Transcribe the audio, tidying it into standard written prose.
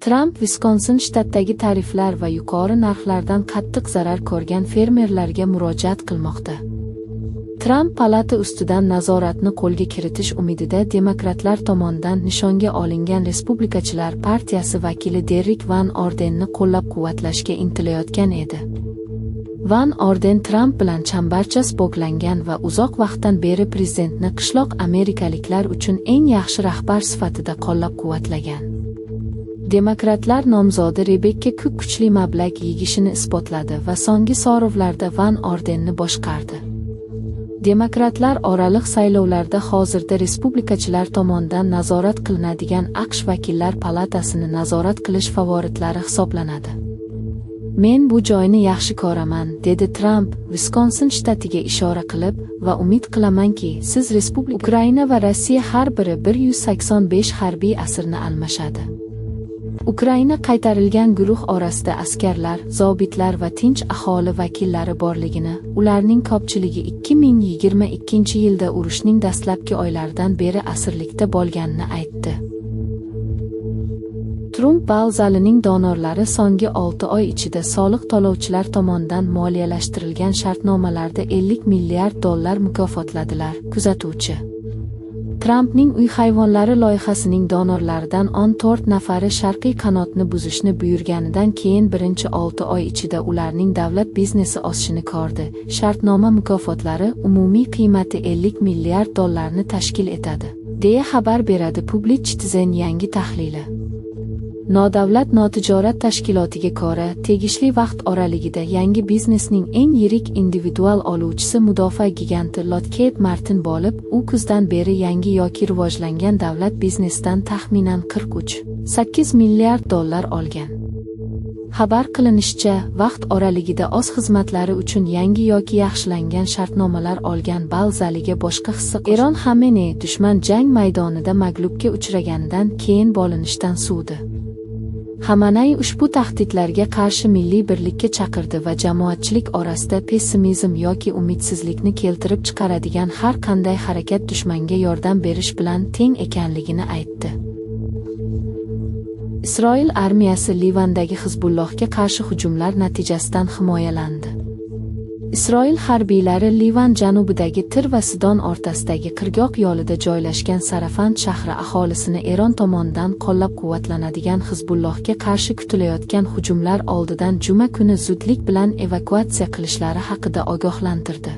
Tramp Viskonsin shtatidagi tariflar va yuqori narxlardan qattiq zarar ko'rgan fermerlarga murojaat qilmoqda. Tramp palata ustidan nazoratni qo'lga kiritish umidida demokratlar tomonidan nishonga olingan Respublikachilar partiyasi vakili Derrik Van Ordenni qo'llab-quvvatlashga intilayotgan edi. Van Orden Tramp bilan chambarchas bog'langan va uzoq vaqtdan beri prezidentni qishloq amerikaliklar uchun eng yaxshi rahbar sifatida qo'llab-quvvatlagan. Demokratlar nomzodi Rebekka Kuk kuchli mablag' yig'ishini isbotladi va so'nggi so'rovlarda Van Ordenni boshqardi. Demokratlar oraliq saylovlarda hozirda respublikachilar tomonidan nazorat qilinadigan AQSh vakillar palatasini nazorat qilish favoritlari hisoblanadi. Men bu joyni yaxshi ko'raman, dedi Tramp, Viskonsin shtatiga ishora qilib, va umid qilamanki, siz Ukraina va Rossiya har biri 185 harbiy asirni almashadi. Ukraina qaytarilgan guruh orasida askarlar, zobitlar va tinch aholi vakillari borligini, ularning ko'pchiligi 2022-yilda urushning dastlabki oylaridan beri asirlikda bo'lganini aytdi. Trump zalining donorlari so'nggi 6 oy ichida soliq to'lovchilar tomonidan moliyalashtirilgan shartnomalarda $50 milliard mukofotladilar. Kuzatuvchi Trampning uy hayvonlari loyihasining donorlaridan 14 nafari sharqiy qanotni buzishni buyurganidan keyin birinchi 6 oy ichida ularning davlat biznesi o'sishini ko'rdi. Shartnoma mukofotlari umumiy qiymati $50 milliard tashkil etadi, deya xabar beradi Public Citizen yangi tahlili. Nodavlat notijorat tashkilotiga ko'ra, tegishli vaqt oralig'ida yangi biznesning eng yirik individual oluvchisi mudofaa giganti Lockheed Martin bo'lib, u kuzdan beri yangi yoki rivojlangan davlat biznesidan taxminan $43.8 milliard olgan. Xabar qilinishicha, vaqt oralig'ida o'z xizmatlari uchun yangi yoki yaxshilangan shartnomalar olgan zaliga boshqa hissa Eron Xamenei dushman jang maydonida mag'lubga uchraganidan keyin bo'linishdan suvdi. Xamenei ushbu tahdidlarga qarshi milliy birlikka chaqirdi va jamoatchilik orasida pessimizm yoki umidsizlikni keltirib chiqaradigan har qanday harakat dushmanga yordam berish bilan teng ekanligini aytdi. Isroil armiyasi Livandagi Hizbullohga qarshi hujumlar natijasidan himoyalandi. Isroil harbiylari Livan janubidagi Tir va Sidon o'rtasidagi qirg'oq yo'lida joylashgan Sarafand shahri aholisini Eron tomonidan qo'llab-quvvatlanadigan Hizbullohga qarshi kutilayotgan hujumlar oldidan juma kuni zudlik bilan evakuatsiya qilishlari haqida ogohlantirdi.